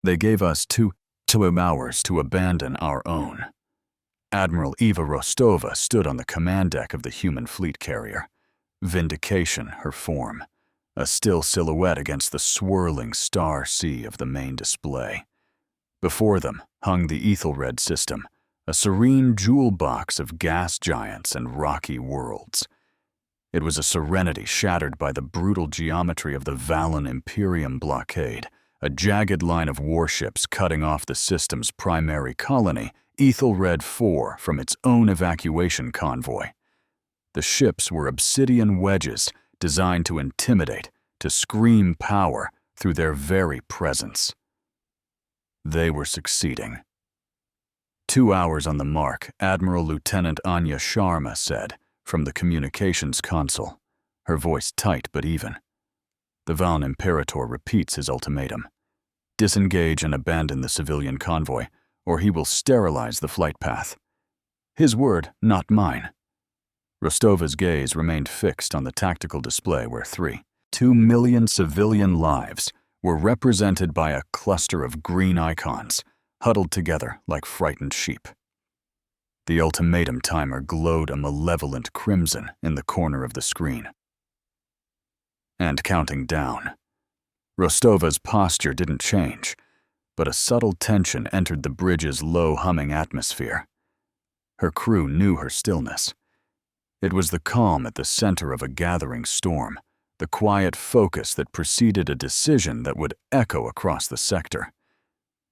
They gave us two hours to abandon our own. Admiral Eva Rostova stood on the command deck of the human fleet carrier. Vindication, her form, a still silhouette against the swirling star sea of the main display. Before them hung the Ethelred system, a serene jewel box of gas giants and rocky worlds. It was a serenity shattered by the brutal geometry of the Valen Imperium blockade, a jagged line of warships cutting off the system's primary colony, Ethelred IV, from its own evacuation convoy. The ships were obsidian wedges designed to intimidate, to scream power through their very presence. They were succeeding. 2 hours on the mark, Admiral Lieutenant Anya Sharma said, from the communications console, her voice tight but even. The Valen Imperator repeats his ultimatum. Disengage and abandon the civilian convoy, or he will sterilize the flight path. His word, not mine. Rostova's gaze remained fixed on the tactical display where 2 million civilian lives were represented by a cluster of green icons, huddled together like frightened sheep. The ultimatum timer glowed a malevolent crimson in the corner of the screen. And counting down. Rostova's posture didn't change, but a subtle tension entered the bridge's low-humming atmosphere. Her crew knew her stillness. It was the calm at the center of a gathering storm, the quiet focus that preceded a decision that would echo across the sector.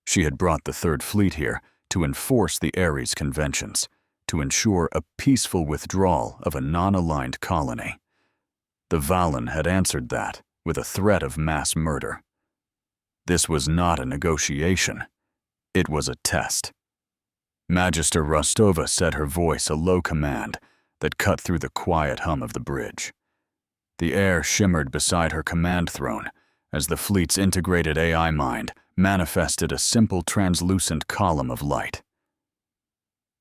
She had brought the Third Fleet here to enforce the Ares conventions, to ensure a peaceful withdrawal of a non-aligned colony. The Valen had answered that with a threat of mass murder. This was not a negotiation. It was a test. Magister Rostova said, her voice a low command that cut through the quiet hum of the bridge. The air shimmered beside her command throne as the fleet's integrated AI mind manifested a simple translucent column of light.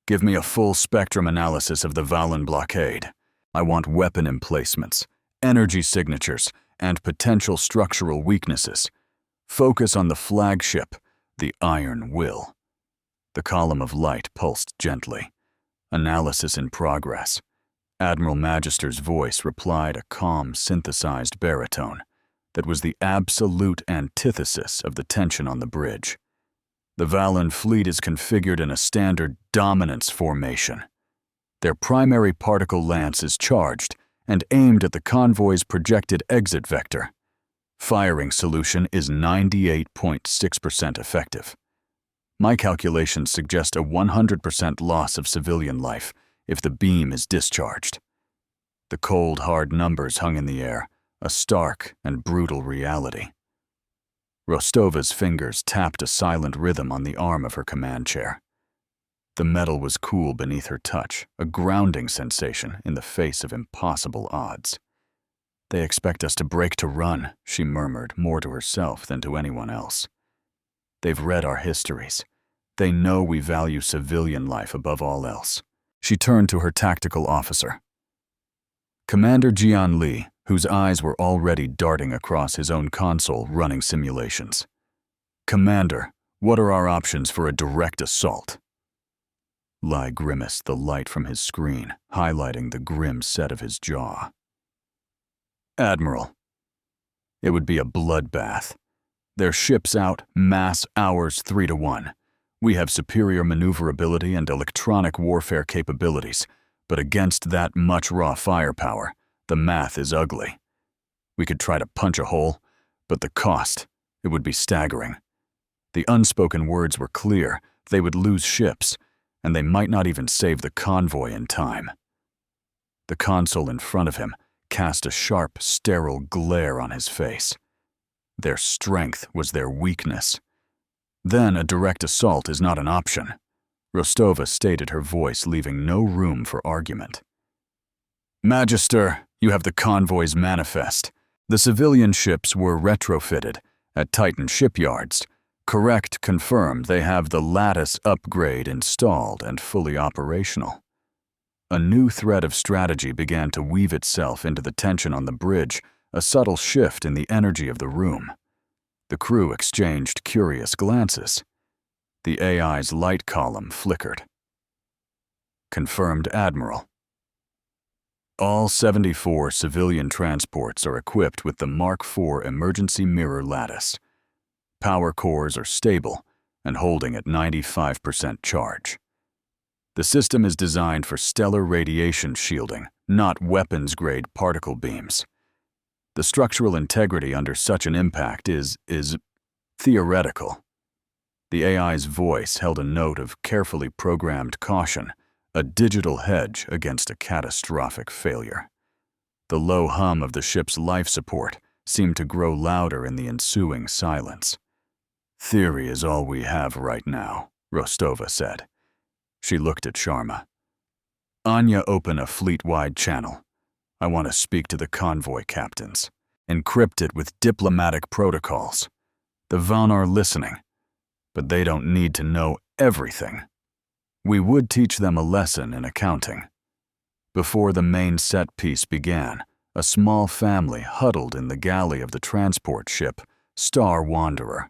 Give me a full spectrum analysis of the Valen blockade. I want weapon emplacements, energy signatures, and potential structural weaknesses. Focus on the flagship, the Iron Will. The column of light pulsed gently. Analysis in progress. Admiral Magister's voice replied, a calm, synthesized baritone that was the absolute antithesis of the tension on the bridge. The Valen fleet is configured in a standard dominance formation. Their primary particle lance is charged and aimed at the convoy's projected exit vector. Firing solution is 98.6% effective. My calculations suggest a 100% loss of civilian life if the beam is discharged. The cold, hard numbers hung in the air, a stark and brutal reality. Rostova's fingers tapped a silent rhythm on the arm of her command chair. The metal was cool beneath her touch, a grounding sensation in the face of impossible odds. They expect us to break to run, she murmured, more to herself than to anyone else. They've read our histories. They know we value civilian life above all else. She turned to her tactical officer. Commander Jian Li, whose eyes were already darting across his own console running simulations. Commander, what are our options for a direct assault? Lai grimaced, the light from his screen highlighting the grim set of his jaw. Admiral, it would be a bloodbath. Their ships out, mass hours 3-1. We have superior maneuverability and electronic warfare capabilities, but against that much raw firepower, the math is ugly. We could try to punch a hole, but the cost, it would be staggering. The unspoken words were clear. They would lose ships, and they might not even save the convoy in time. The console in front of him cast a sharp, sterile glare on his face. Their strength was their weakness. Then a direct assault is not an option. Rostova stated, her voice leaving no room for argument. Magister, you have the convoy's manifest. The civilian ships were retrofitted at Titan shipyards. Correct, confirmed they have the lattice upgrade installed and fully operational. A new thread of strategy began to weave itself into the tension on the bridge, a subtle shift in the energy of the room. The crew exchanged curious glances. The AI's light column flickered. Confirmed, Admiral. All 74 civilian transports are equipped with the Mark IV emergency mirror lattice. Power cores are stable and holding at 95% charge. The system is designed for stellar radiation shielding, not weapons-grade particle beams. The structural integrity under such an impact is theoretical. The AI's voice held a note of carefully programmed caution, a digital hedge against a catastrophic failure. The low hum of the ship's life support seemed to grow louder in the ensuing silence. "Theory is all we have right now," Rostova said. She looked at Sharma. "Anya, open a fleet-wide channel. I want to speak to the convoy captains. Encrypt it with diplomatic protocols. The Van are listening, but they don't need to know everything. We would teach them a lesson in accounting." Before the main set piece began, a small family huddled in the galley of the transport ship, Star Wanderer.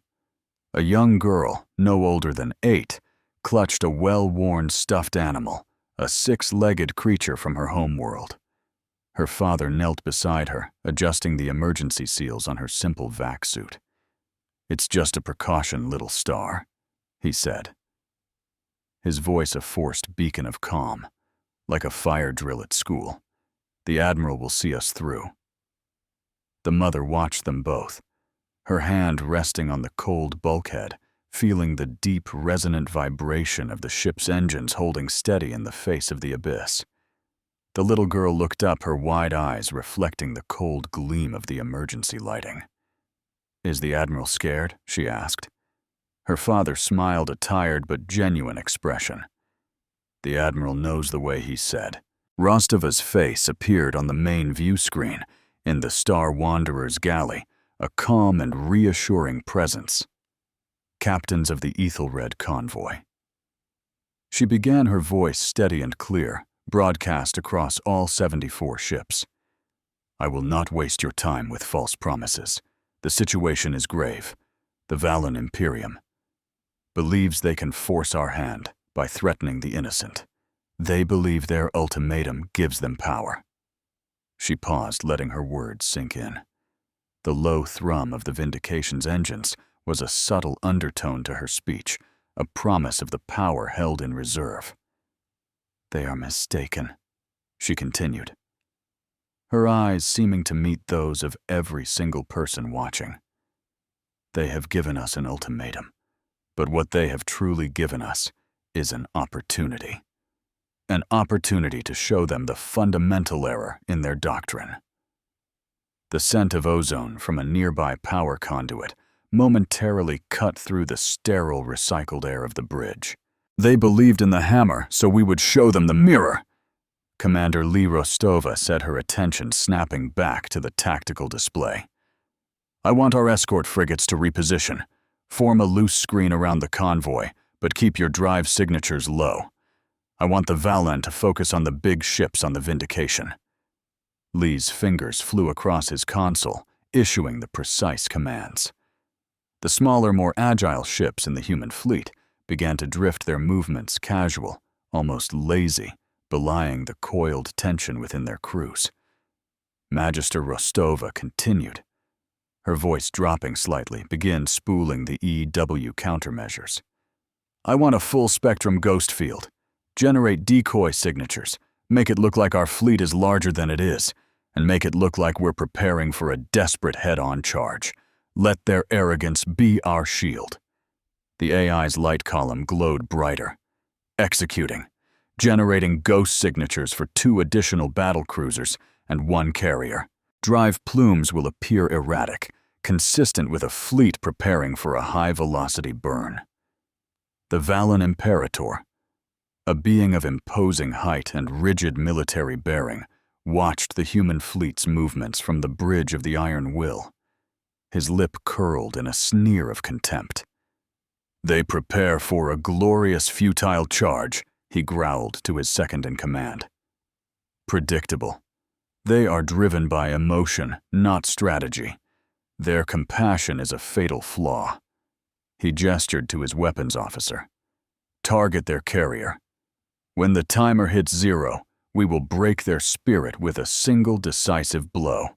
A young girl, no older than 8, clutched a well-worn stuffed animal, a 6-legged creature from her homeworld. Her father knelt beside her, adjusting the emergency seals on her simple vac suit. "It's just a precaution, little Star," he said. His voice a forced beacon of calm, like a fire drill at school. "The Admiral will see us through." The mother watched them both, her hand resting on the cold bulkhead, feeling the deep, resonant vibration of the ship's engines holding steady in the face of the abyss. The little girl looked up, her wide eyes reflecting the cold gleam of the emergency lighting. "Is the Admiral scared?" she asked. Her father smiled a tired but genuine expression. "The Admiral knows the way," he said. Rostova's face appeared on the main view screen in the Star Wanderer's galley, a calm and reassuring presence. "Captains of the Ethelred convoy." She began, her voice steady and clear, broadcast across all 74 ships. "I will not waste your time with false promises. The situation is grave. The Valen Imperium believes they can force our hand by threatening the innocent. They believe their ultimatum gives them power." She paused, letting her words sink in. The low thrum of the Vindication's engines was a subtle undertone to her speech, a promise of the power held in reserve. "They are mistaken," she continued, her eyes seeming to meet those of every single person watching. "They have given us an ultimatum, but what they have truly given us is an opportunity. An opportunity to show them the fundamental error in their doctrine." The scent of ozone from a nearby power conduit momentarily cut through the sterile recycled air of the bridge. "They believed in the hammer, so we would show them the mirror." Commander Lee Rostova set her attention snapping back to the tactical display. "I want our escort frigates to reposition. Form a loose screen around the convoy, but keep your drive signatures low. I want the Valen to focus on the big ships on the Vindication." Lee's fingers flew across his console, issuing the precise commands. The smaller, more agile ships in the human fleet began to drift, their movements casual, almost lazy, belying the coiled tension within their crews. Magister Rostova continued, her voice dropping slightly, begin spooling the EW countermeasures. "I want a full-spectrum ghost field. Generate decoy signatures. Make it look like our fleet is larger than it is, and make it look like we're preparing for a desperate head-on charge. Let their arrogance be our shield." The AI's light column glowed brighter. "Executing. Generating ghost signatures for 2 additional battle cruisers and 1 carrier. Drive plumes will appear erratic, consistent with a fleet preparing for a high-velocity burn." The Valen Imperator, a being of imposing height and rigid military bearing, watched the human fleet's movements from the bridge of the Iron Will. His lip curled in a sneer of contempt. "They prepare for a glorious futile charge," he growled to his second-in-command. "Predictable. They are driven by emotion, not strategy. Their compassion is a fatal flaw. He gestured to his weapons officer. Target their carrier. When the timer hits 0, we will break their spirit with a single decisive blow.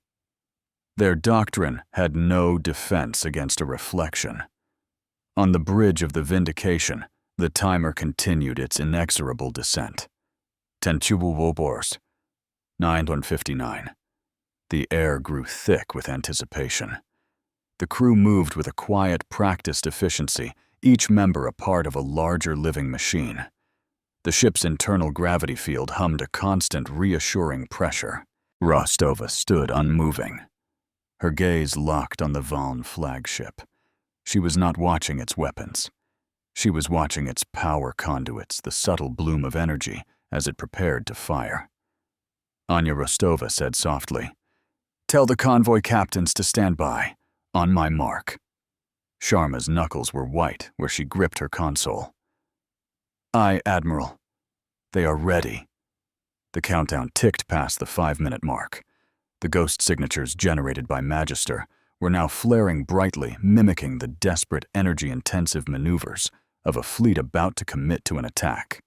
Their doctrine had no defense against a reflection. On the bridge of the Vindication, the timer continued its inexorable descent. Tentububorst, 9:59. The air grew thick with anticipation. The crew moved with a quiet, practiced efficiency, each member a part of a larger living machine. The ship's internal gravity field hummed a constant, reassuring pressure. Rostova stood unmoving, her gaze locked on the Valn flagship. She was not watching its weapons. She was watching its power conduits, the subtle bloom of energy, as it prepared to fire. Anya Rostova said softly, "Tell the convoy captains to stand by. On my mark." Sharma's knuckles were white where she gripped her console. "Aye, Admiral. They are ready." The countdown ticked past the 5-minute mark. The ghost signatures generated by Magister were now flaring brightly, mimicking the desperate, energy-intensive maneuvers of a fleet about to commit to an attack.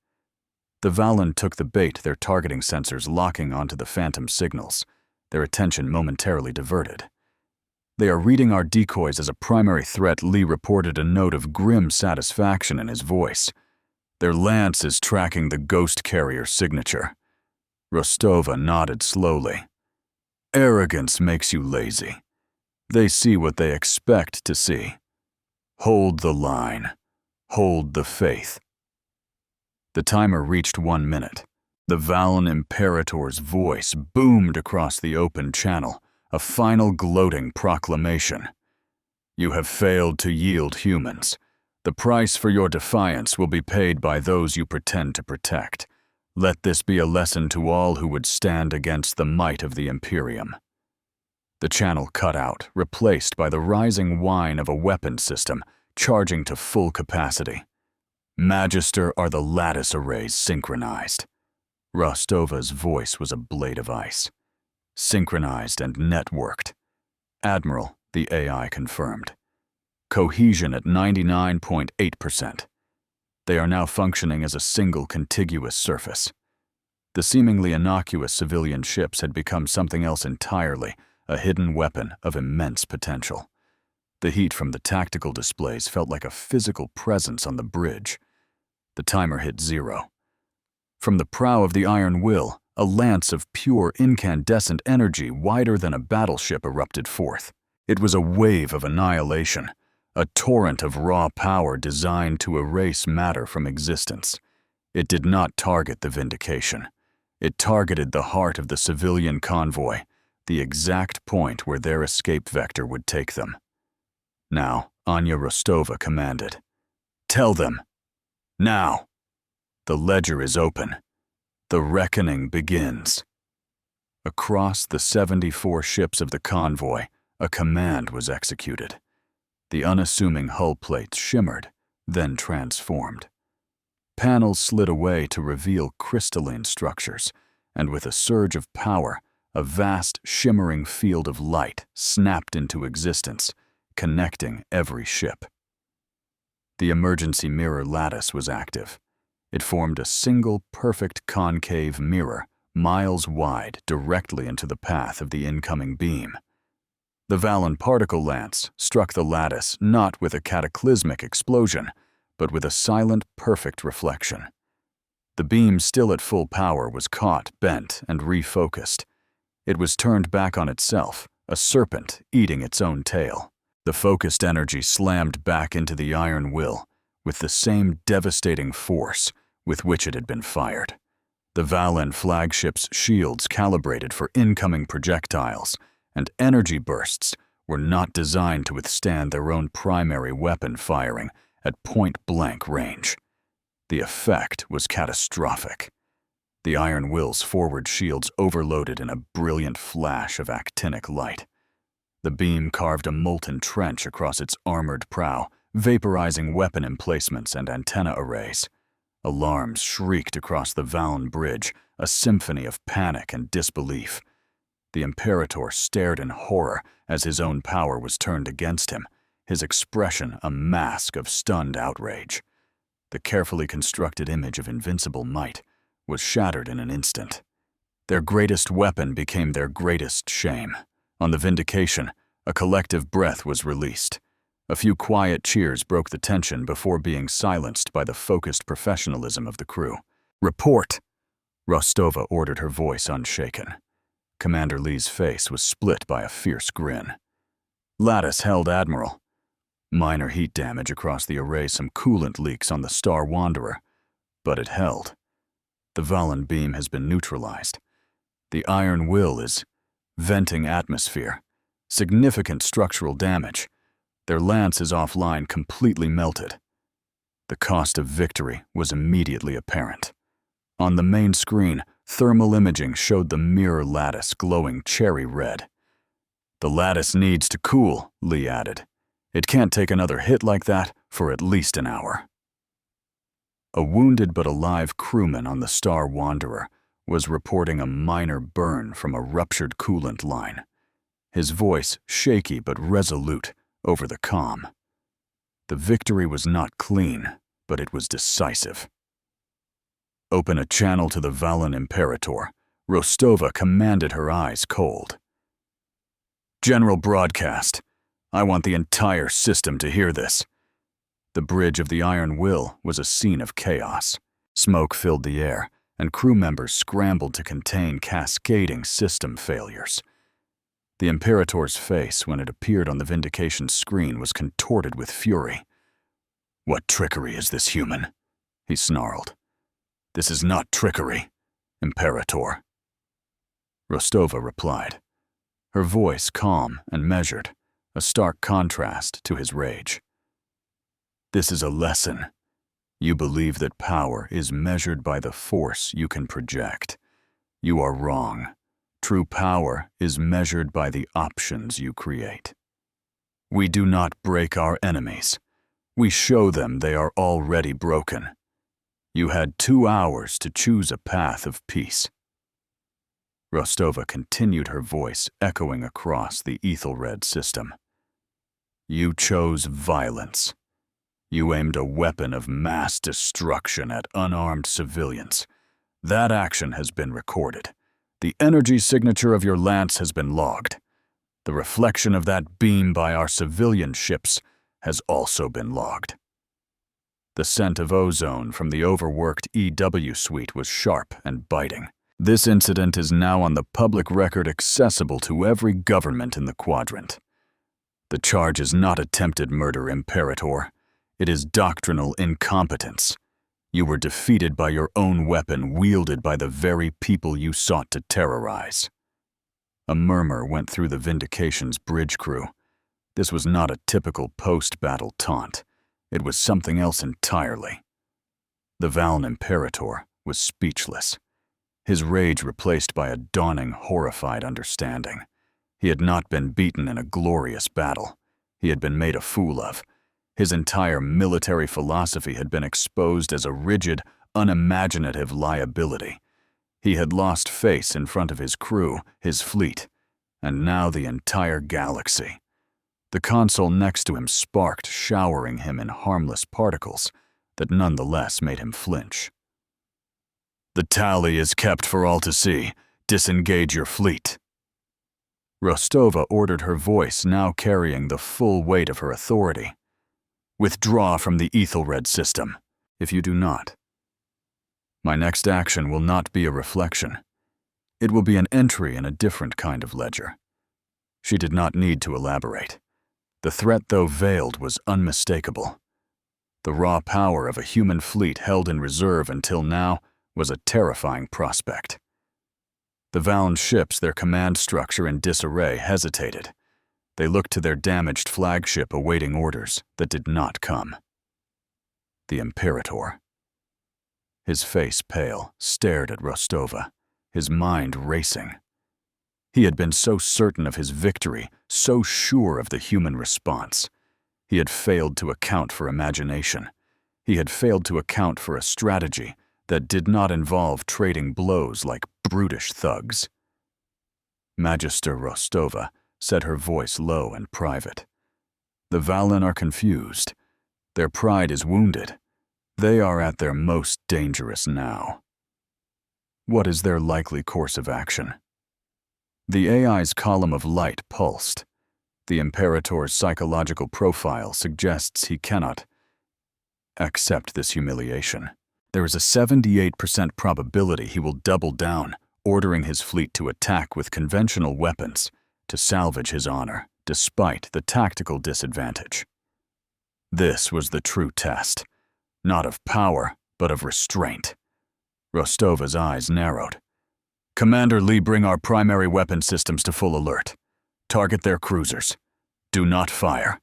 The Valen took the bait, their targeting sensors locking onto the phantom signals, their attention momentarily diverted. "They are reading our decoys as a primary threat," Lee reported, a note of grim satisfaction in his voice. "Their lance is tracking the ghost carrier signature." Rostova nodded slowly. "Arrogance makes you lazy. They see what they expect to see. Hold the line. Hold the faith." The timer reached 1 minute. The Valen Imperator's voice boomed across the open channel, a final gloating proclamation. "You have failed to yield humans. The price for your defiance will be paid by those you pretend to protect. Let this be a lesson to all who would stand against the might of the Imperium." The channel cut out, replaced by the rising whine of a weapons system charging to full capacity. "Magister are the lattice arrays synchronized." Rostova's voice was a blade of ice. "Synchronized and networked." "Admiral," the AI confirmed. "Cohesion at 99.8%. They are now functioning as a single contiguous surface." The seemingly innocuous civilian ships had become something else entirely, a hidden weapon of immense potential. The heat from the tactical displays felt like a physical presence on the bridge. The timer hit 0. From the prow of the Iron Will, a lance of pure incandescent energy wider than a battleship erupted forth. It was a wave of annihilation, a torrent of raw power designed to erase matter from existence. It did not target the Vindication. It targeted the heart of the civilian convoy, the exact point where their escape vector would take them. Now, Anya Rostova commanded, "Tell them. Now. The ledger is open. The reckoning begins." Across the 74 ships of the convoy, a command was executed. The unassuming hull plates shimmered, then transformed. Panels slid away to reveal crystalline structures, and with a surge of power, a vast, shimmering field of light snapped into existence, connecting every ship. The emergency mirror lattice was active. It formed a single, perfect concave mirror, miles wide, directly into the path of the incoming beam. The Valen particle lance struck the lattice not with a cataclysmic explosion, but with a silent, perfect reflection. The beam, still at full power, was caught, bent, and refocused. It was turned back on itself, a serpent eating its own tail. The focused energy slammed back into the Iron Will with the same devastating force with which it had been fired. The Valen flagship's shields calibrated for incoming projectiles, and energy bursts were not designed to withstand their own primary weapon firing at point-blank range. The effect was catastrophic. The Iron Will's forward shields overloaded in a brilliant flash of actinic light. The beam carved a molten trench across its armored prow, vaporizing weapon emplacements and antenna arrays. Alarms shrieked across the Valen bridge, a symphony of panic and disbelief. The Imperator stared in horror as his own power was turned against him, his expression a mask of stunned outrage. The carefully constructed image of invincible might was shattered in an instant. Their greatest weapon became their greatest shame. On the Vindication, a collective breath was released. A few quiet cheers broke the tension before being silenced by the focused professionalism of the crew. "Report!" Rostova ordered, her voice unshaken. Commander Lee's face was split by a fierce grin. "Lattice held, Admiral. Minor heat damage across the array, some coolant leaks on the Star Wanderer, but it held. The Valen beam has been neutralized. The Iron Will is venting atmosphere. Significant structural damage. Their lance is offline, completely melted." The cost of victory was immediately apparent. On the main screen, thermal imaging showed the mirror lattice glowing cherry red. "The lattice needs to cool," Lee added. "It can't take another hit like that for at least an hour." A wounded but alive crewman on the Star Wanderer was reporting a minor burn from a ruptured coolant line. His voice shaky but resolute over the comm. The victory was not clean, but it was decisive. "Open a channel to the Valen Imperator," Rostova commanded, her eyes cold. "General broadcast. I want the entire system to hear this." The bridge of the Iron Will was a scene of chaos. Smoke filled the air, and crew members scrambled to contain cascading system failures. The Imperator's face, when it appeared on the Vindication screen, was contorted with fury. "What trickery is this, human?" he snarled. "This is not trickery, Imperator." Rostova replied, her voice calm and measured, a stark contrast to his rage. "This is a lesson. You believe that power is measured by the force you can project. You are wrong. True power is measured by the options you create. We do not break our enemies. We show them they are already broken. You had 2 hours to choose a path of peace." Rostova continued, her voice echoing across the Ethelred system. "You chose violence. You aimed a weapon of mass destruction at unarmed civilians. That action has been recorded. The energy signature of your lance has been logged. The reflection of that beam by our civilian ships has also been logged." The scent of ozone from the overworked EW suite was sharp and biting. This incident is now on the public record, accessible to every government in the quadrant. The charge is not attempted murder, Imperator. It is doctrinal incompetence. You were defeated by your own weapon, wielded by the very people you sought to terrorize. A murmur went through the Vindication's bridge crew. This was not a typical post-battle taunt. It was something else entirely. The Valen Imperator was speechless, his rage replaced by a dawning, horrified understanding. He had not been beaten in a glorious battle. He had been made a fool of. His entire military philosophy had been exposed as a rigid, unimaginative liability. He had lost face in front of his crew, his fleet, and now the entire galaxy. The console next to him sparked, showering him in harmless particles that nonetheless made him flinch. "The tally is kept for all to see. Disengage your fleet." Rostova ordered, her voice now carrying the full weight of her authority. "Withdraw from the Ethelred system. If you do not, my next action will not be a reflection. It will be an entry in a different kind of ledger." She did not need to elaborate. The threat, though veiled, was unmistakable. The raw power of a human fleet held in reserve until now was a terrifying prospect. The Valen ships, their command structure in disarray, hesitated. They looked to their damaged flagship, awaiting orders that did not come. The Imperator, his face pale, stared at Rostova, his mind racing. He had been so certain of his victory, so sure of the human response. He had failed to account for imagination. He had failed to account for a strategy that did not involve trading blows like brutish thugs. Magister Rostova said, her voice low and private. The Valen are confused. Their pride is wounded. They are at their most dangerous now. What is their likely course of action? The AI's column of light pulsed. The Imperator's psychological profile suggests he cannot accept this humiliation. There is a 78% probability he will double down, ordering his fleet to attack with conventional weapons to salvage his honor, despite the tactical disadvantage. This was the true test, not of power, but of restraint. Rostova's eyes narrowed. Commander Lee, bring our primary weapon systems to full alert. Target their cruisers. Do not fire.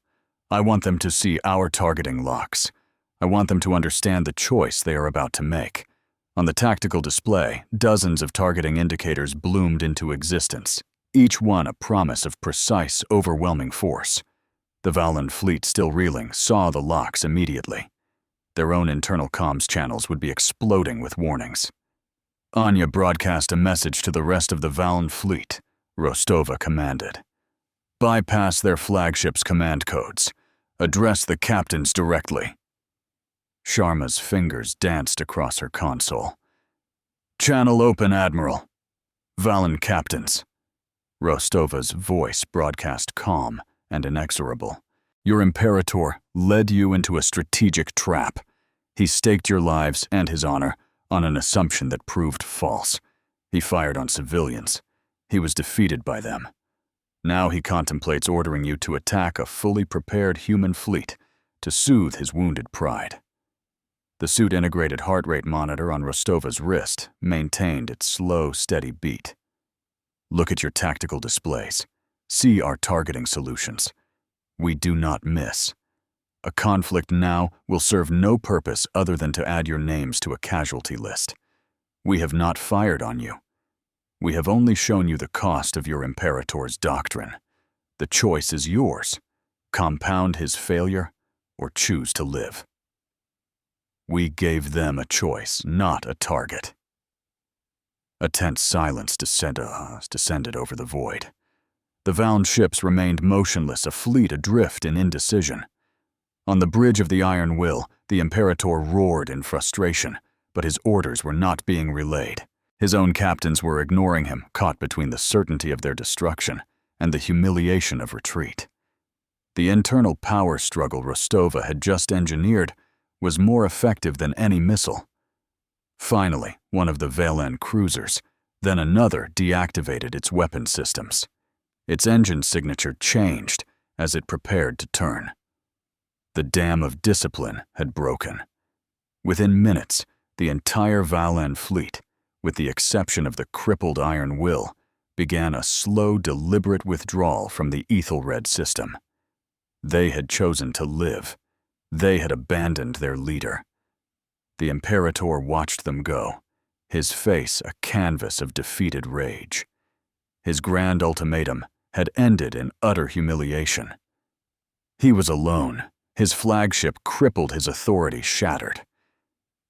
I want them to see our targeting locks. I want them to understand the choice they are about to make. On the tactical display, dozens of targeting indicators bloomed into existence, each one a promise of precise, overwhelming force. The Valen fleet, still reeling, saw the locks immediately. Their own internal comms channels would be exploding with warnings. Anya broadcast a message to the rest of the Valen fleet, Rostova commanded. Bypass their flagship's command codes. Address the captains directly. Sharma's fingers danced across her console. Channel open, Admiral. Valen captains. Rostova's voice broadcast calm and inexorable. Your Imperator led you into a strategic trap. He staked your lives and his honor on an assumption that proved false. He fired on civilians. He was defeated by them. Now he contemplates ordering you to attack a fully prepared human fleet to soothe his wounded pride. The suit-integrated heart rate monitor on Rostova's wrist maintained its slow, steady beat. Look at your tactical displays. See our targeting solutions. We do not miss. A conflict now will serve no purpose other than to add your names to a casualty list. We have not fired on you. We have only shown you the cost of your Imperator's doctrine. The choice is yours. Compound his failure or choose to live. We gave them a choice, not a target. A tense silence descended over the void. The Valen ships remained motionless, a fleet adrift in indecision. On the bridge of the Iron Will, the Imperator roared in frustration, but his orders were not being relayed. His own captains were ignoring him, caught between the certainty of their destruction and the humiliation of retreat. The internal power struggle Rostova had just engineered was more effective than any missile. Finally, one of the Valen cruisers, then another, deactivated its weapon systems. Its engine signature changed as it prepared to turn. The dam of discipline had broken. Within minutes, the entire Valen fleet, with the exception of the crippled Iron Will, began a slow, deliberate withdrawal from the Ethelred system. They had chosen to live. They had abandoned their leader. The Imperator watched them go, his face a canvas of defeated rage. His grand ultimatum had ended in utter humiliation. He was alone, his flagship crippled, his authority shattered.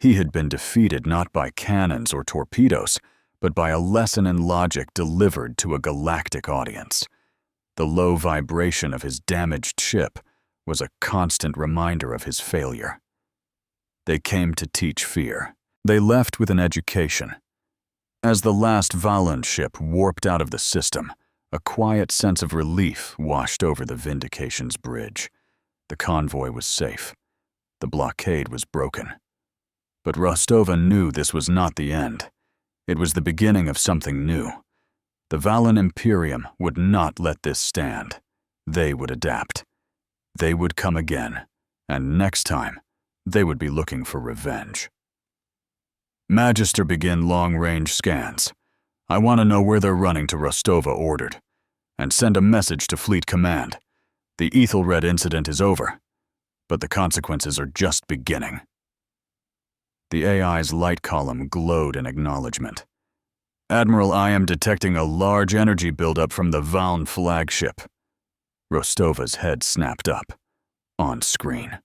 He had been defeated not by cannons or torpedoes, but by a lesson in logic delivered to a galactic audience. The low vibration of his damaged ship was a constant reminder of his failure. They came to teach fear. They left with an education. As the last Valen ship warped out of the system, a quiet sense of relief washed over the Vindication's bridge. The convoy was safe. The blockade was broken. But Rostova knew this was not the end. It was the beginning of something new. The Valen Imperium would not let this stand. They would adapt. They would come again, and next time, they would be looking for revenge. Magister, begin long-range scans. I want to know where they're running to, Rostova ordered. And send a message to Fleet Command. The Ethelred incident is over, but the consequences are just beginning. The AI's light column glowed in acknowledgement. Admiral, I am detecting a large energy buildup from the Valen flagship. Rostova's head snapped up. On screen.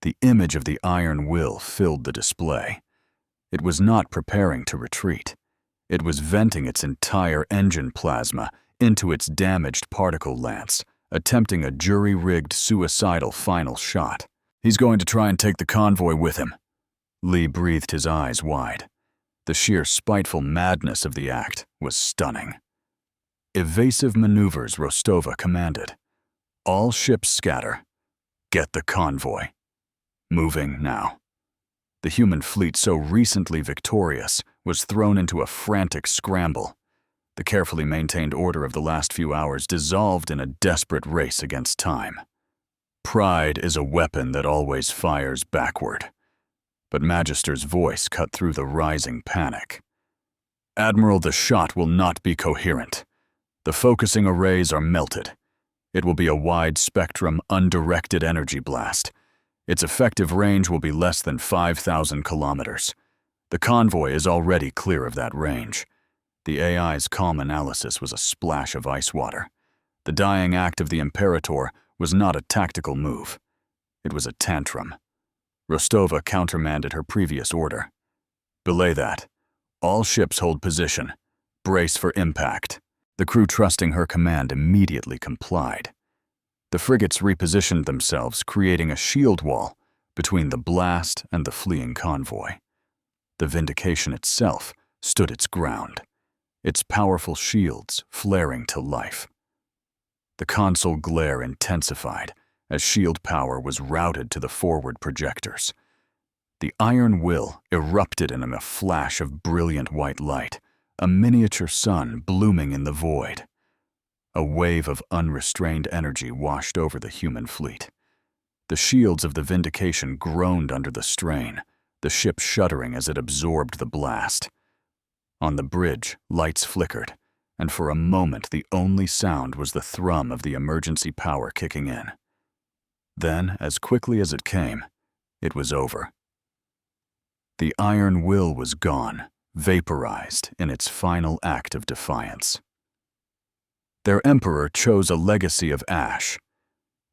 The image of the Iron Will filled the display. It was not preparing to retreat. It was venting its entire engine plasma into its damaged particle lance, attempting a jury-rigged suicidal final shot. He's going to try and take the convoy with him. Lee breathed his eyes wide. The sheer spiteful madness of the act was stunning. Evasive maneuvers, Rostova commanded. All ships scatter. Get the convoy. Moving now. The human fleet, so recently victorious, was thrown into a frantic scramble. The carefully maintained order of the last few hours dissolved in a desperate race against time. Pride is a weapon that always fires backward. But Magister's voice cut through the rising panic. Admiral, the shot will not be coherent. The focusing arrays are melted. It will be a wide-spectrum, undirected energy blast. Its effective range will be less than 5,000 kilometers. The convoy is already clear of that range. The AI's calm analysis was a splash of ice water. The dying act of the Imperator was not a tactical move. It was a tantrum. Rostova countermanded her previous order. Belay that. All ships hold position. Brace for impact. The crew, trusting her command, immediately complied. The frigates repositioned themselves, creating a shield wall between the blast and the fleeing convoy. The Vindication itself stood its ground, its powerful shields flaring to life. The console glare intensified as shield power was routed to the forward projectors. The iron will erupted in a flash of brilliant white light, a miniature sun blooming in the void. A wave of unrestrained energy washed over the human fleet. The shields of the Vindication groaned under the strain, the ship shuddering as it absorbed the blast. On the bridge, lights flickered, and for a moment the only sound was the thrum of the emergency power kicking in. Then, as quickly as it came, it was over. The iron will was gone, vaporized in its final act of defiance. Their emperor chose a legacy of ash.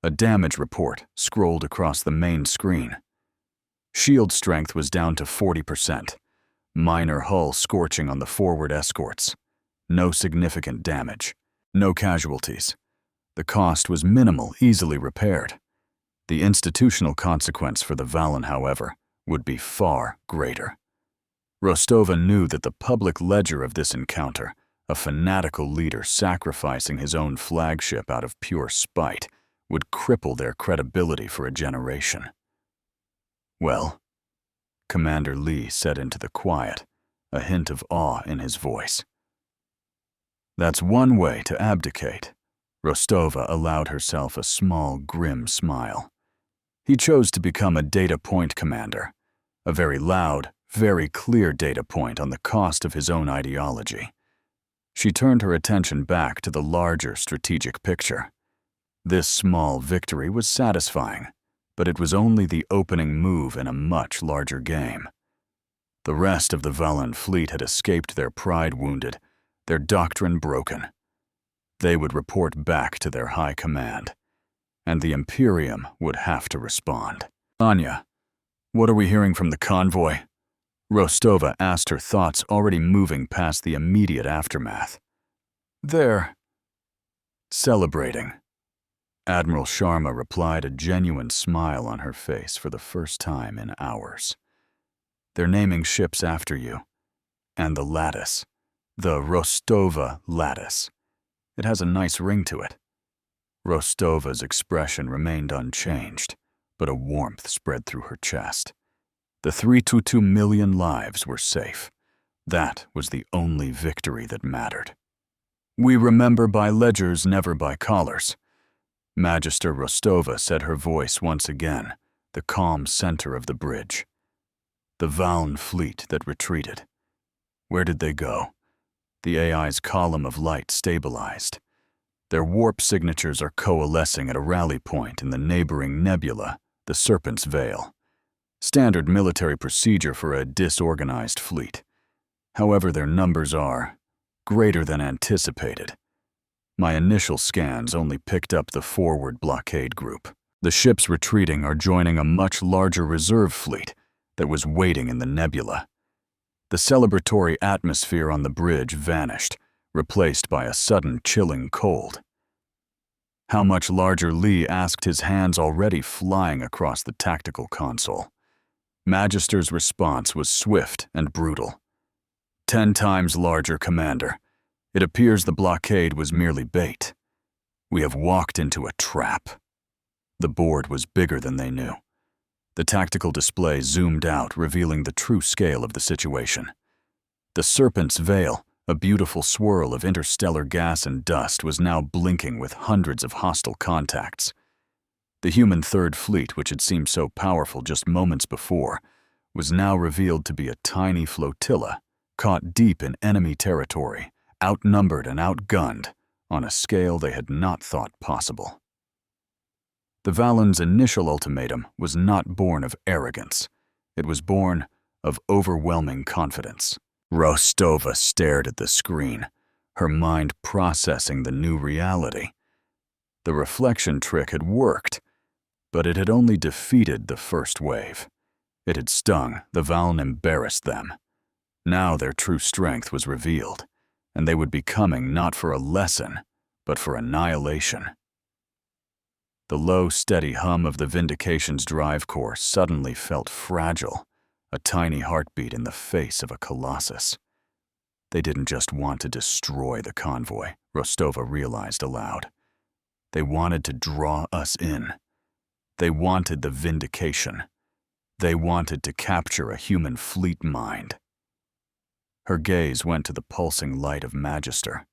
A damage report scrolled across the main screen. Shield strength was down to 40%. Minor hull scorching on the forward escorts. No significant damage. No casualties. The cost was minimal, easily repaired. The institutional consequence for the Valen, however, would be far greater. Rostova knew that the public ledger of this encounter, a fanatical leader sacrificing his own flagship out of pure spite, would cripple their credibility for a generation. Well, Commander Lee said into the quiet, a hint of awe in his voice. That's one way to abdicate. Rostova allowed herself a small, grim smile. He chose to become a data point commander, a very loud, very clear data point on the cost of his own ideology. She turned her attention back to the larger strategic picture. This small victory was satisfying, but it was only the opening move in a much larger game. The rest of the Valen fleet had escaped their pride wounded, their doctrine broken. They would report back to their high command, and the Imperium would have to respond. Anya, what are we hearing from the convoy? Rostova asked, her thoughts already moving past the immediate aftermath. They're celebrating. Admiral Sharma replied, a genuine smile on her face for the first time in hours. They're naming ships after you. And the lattice. The Rostova lattice. It has a nice ring to it. Rostova's expression remained unchanged, but a warmth spread through her chest. The 322 million lives were safe. That was the only victory that mattered. We remember by ledgers, never by collars. Magister Rostova said, her voice once again, the calm center of the bridge. The Valen fleet that retreated. Where did they go? The AI's column of light stabilized. Their warp signatures are coalescing at a rally point in the neighboring nebula, the Serpent's Veil. Standard military procedure for a disorganized fleet. However, their numbers are greater than anticipated. My initial scans only picked up the forward blockade group. The ships retreating are joining a much larger reserve fleet that was waiting in the nebula. The celebratory atmosphere on the bridge vanished, replaced by a sudden chilling cold. How much larger, Lee asked, his hands already flying across the tactical console. Magister's response was swift and brutal. 10 times larger, Commander. It appears the blockade was merely bait. We have walked into a trap. The board was bigger than they knew. The tactical display zoomed out, revealing the true scale of the situation. The Serpent's Veil, a beautiful swirl of interstellar gas and dust, was now blinking with hundreds of hostile contacts. The human Third Fleet, which had seemed so powerful just moments before, was now revealed to be a tiny flotilla, caught deep in enemy territory, outnumbered and outgunned on a scale they had not thought possible. The Valen's initial ultimatum was not born of arrogance. It was born of overwhelming confidence. Rostova stared at the screen, her mind processing the new reality. The reflection trick had worked, but it had only defeated the first wave. It had stung, the Valen embarrassed them. Now their true strength was revealed, and they would be coming not for a lesson, but for annihilation. The low, steady hum of the Vindication's drive core suddenly felt fragile, a tiny heartbeat in the face of a colossus. They didn't just want to destroy the convoy, Rostova realized aloud. They wanted to draw us in. They wanted the Vindication. They wanted to capture a human fleet mind. Her gaze went to the pulsing light of Magister.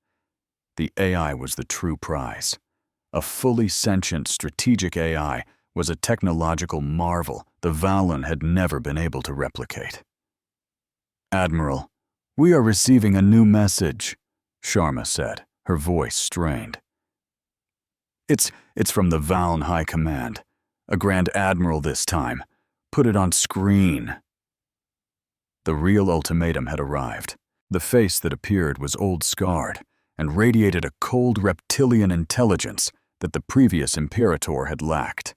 The AI was the true prize. A fully sentient, strategic AI was a technological marvel the Valen had never been able to replicate. "Admiral, we are receiving a new message," Sharma said, her voice strained. It's from the Valen High Command. A Grand Admiral this time. Put it on screen." The real ultimatum had arrived. The face that appeared was old-scarred and radiated a cold reptilian intelligence that the previous Imperator had lacked.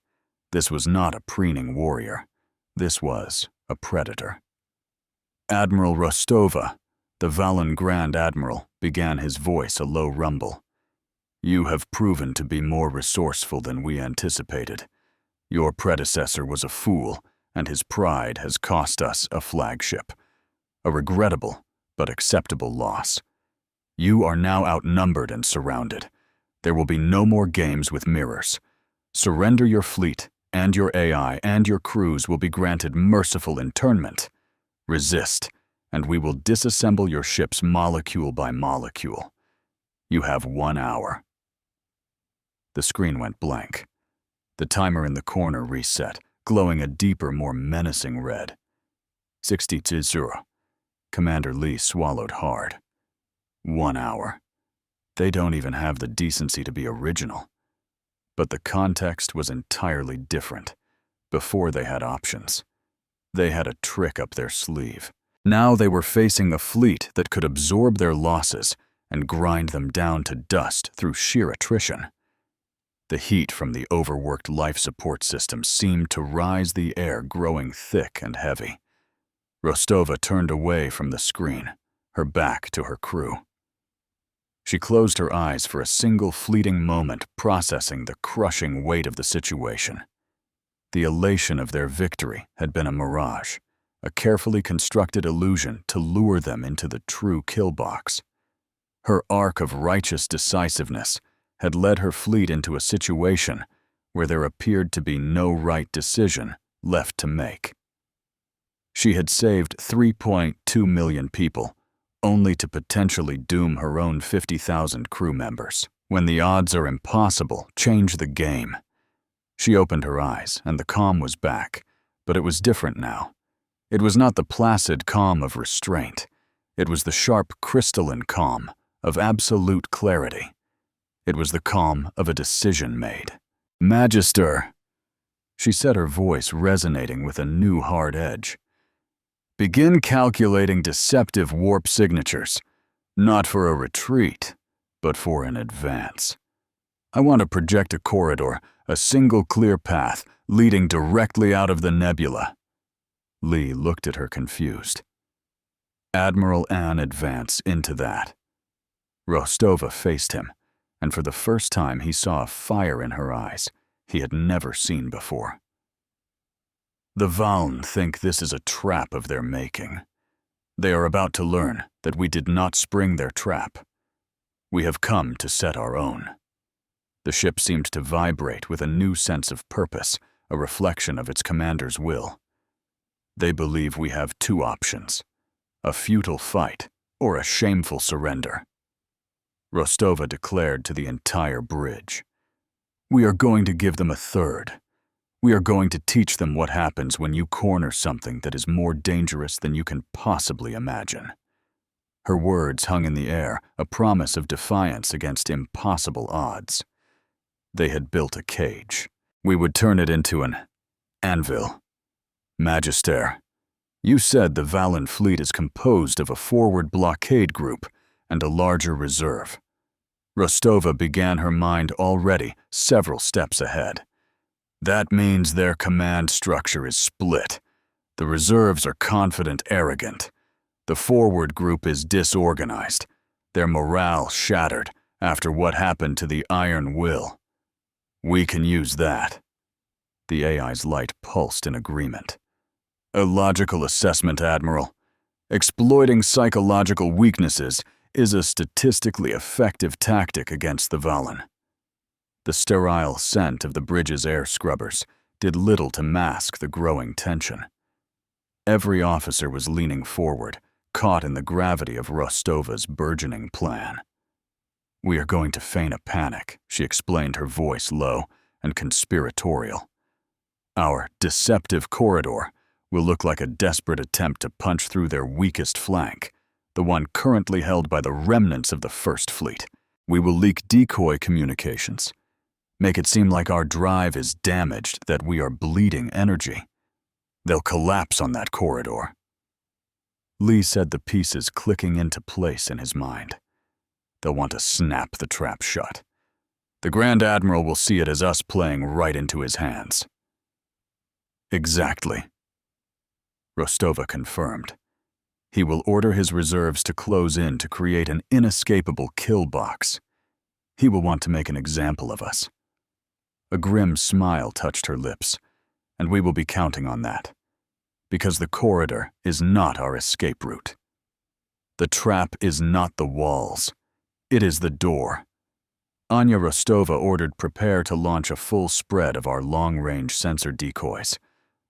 This was not a preening warrior. This was a predator. "Admiral Rostova," the Valen Grand Admiral, began, his voice a low rumble. "You have proven to be more resourceful than we anticipated. Your predecessor was a fool, and his pride has cost us a flagship. A regrettable but acceptable loss. You are now outnumbered and surrounded. There will be no more games with mirrors. Surrender your fleet, and your AI and your crews will be granted merciful internment. Resist, and we will disassemble your ships molecule by molecule. You have 1 hour." The screen went blank. The timer in the corner reset, glowing a deeper, more menacing red. 60-0. Commander Lee swallowed hard. 1 hour. They don't even have the decency to be original. But the context was entirely different. Before they had options. They had a trick up their sleeve. Now they were facing a fleet that could absorb their losses and grind them down to dust through sheer attrition. The heat from the overworked life support system seemed to rise the air, growing thick and heavy. Rostova turned away from the screen, her back to her crew. She closed her eyes for a single fleeting moment, processing the crushing weight of the situation. The elation of their victory had been a mirage, a carefully constructed illusion to lure them into the true kill box. Her arc of righteous decisiveness had led her fleet into a situation where there appeared to be no right decision left to make. She had saved 3.2 million people, only to potentially doom her own 50,000 crew members. When the odds are impossible, change the game. She opened her eyes, and the calm was back, but it was different now. It was not the placid calm of restraint. It was the sharp, crystalline calm of absolute clarity. It was the calm of a decision made. "Magister," she said, her voice resonating with a new hard edge. "Begin calculating deceptive warp signatures, not for a retreat, but for an advance. I want to project a corridor, a single clear path leading directly out of the nebula." Lee looked at her confused. Admiral Anne advanced into that. Rostova faced him, and for the first time he saw a fire in her eyes he had never seen before. The Valn think this is a trap of their making. They are about to learn that we did not spring their trap. We have come to set our own. The ship seemed to vibrate with a new sense of purpose, a reflection of its commander's will. They believe we have two options: a futile fight or a shameful surrender. Rostova declared to the entire bridge. We are going to give them a third. We are going to teach them what happens when you corner something that is more dangerous than you can possibly imagine. Her words hung in the air, a promise of defiance against impossible odds. They had built a cage. We would turn it into an anvil. Magister, you said the Valan fleet is composed of a forward blockade group and a larger reserve. Rostova began her mind already several steps ahead. That means their command structure is split. The reserves are confident, arrogant. The forward group is disorganized, their morale shattered after what happened to the Iron Will. We can use that. The AI's light pulsed in agreement. A logical assessment, Admiral. Exploiting psychological weaknesses is a statistically effective tactic against the Valan. The sterile scent of the bridge's air scrubbers did little to mask the growing tension. Every officer was leaning forward, caught in the gravity of Rostova's burgeoning plan. We are going to feign a panic, she explained, her voice low and conspiratorial. Our deceptive corridor will look like a desperate attempt to punch through their weakest flank, the one currently held by the remnants of the First Fleet. We will leak decoy communications, make it seem like our drive is damaged, that we are bleeding energy. They'll collapse on that corridor. Lee said, the pieces clicking into place in his mind. They'll want to snap the trap shut. The Grand Admiral will see it as us playing right into his hands. Exactly. Rostova confirmed. He will order his reserves to close in to create an inescapable kill box. He will want to make an example of us. A grim smile touched her lips, and we will be counting on that, because the corridor is not our escape route. The trap is not the walls. It is the door. Anya Rostova ordered prepare to launch a full spread of our long-range sensor decoys.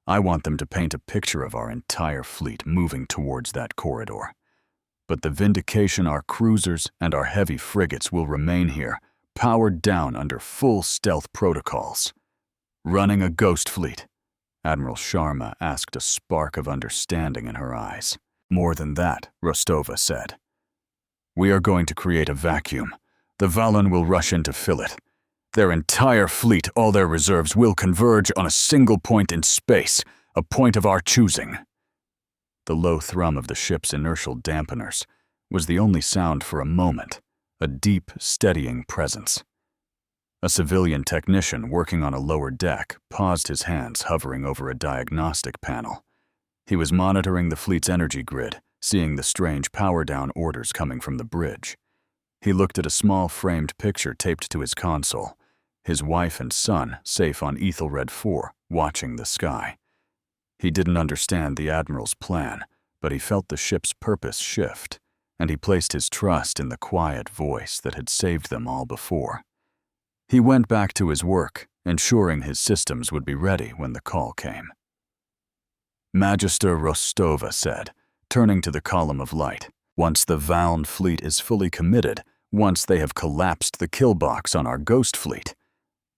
I want them to paint a picture of our entire fleet moving towards that corridor. But the Vindication, our cruisers, and our heavy frigates will remain here, powered down under full stealth protocols. Running a ghost fleet. Admiral Sharma asked, a spark of understanding in her eyes. More than that, Rostova said. We are going to create a vacuum. The Valan will rush in to fill it. Their entire fleet, all their reserves, will converge on a single point in space, a point of our choosing. The low thrum of the ship's inertial dampeners was the only sound for a moment, a deep, steadying presence. A civilian technician working on a lower deck paused, his hands hovering over a diagnostic panel. He was monitoring the fleet's energy grid, seeing the strange power-down orders coming from the bridge. He looked at a small framed picture taped to his console, his wife and son safe on Ethelred 4, watching the sky. He didn't understand the Admiral's plan, but he felt the ship's purpose shift, and he placed his trust in the quiet voice that had saved them all before. He went back to his work, ensuring his systems would be ready when the call came. Magister Rostova said, turning to the column of light. Once the Valn fleet is fully committed, once they have collapsed the kill box on our ghost fleet,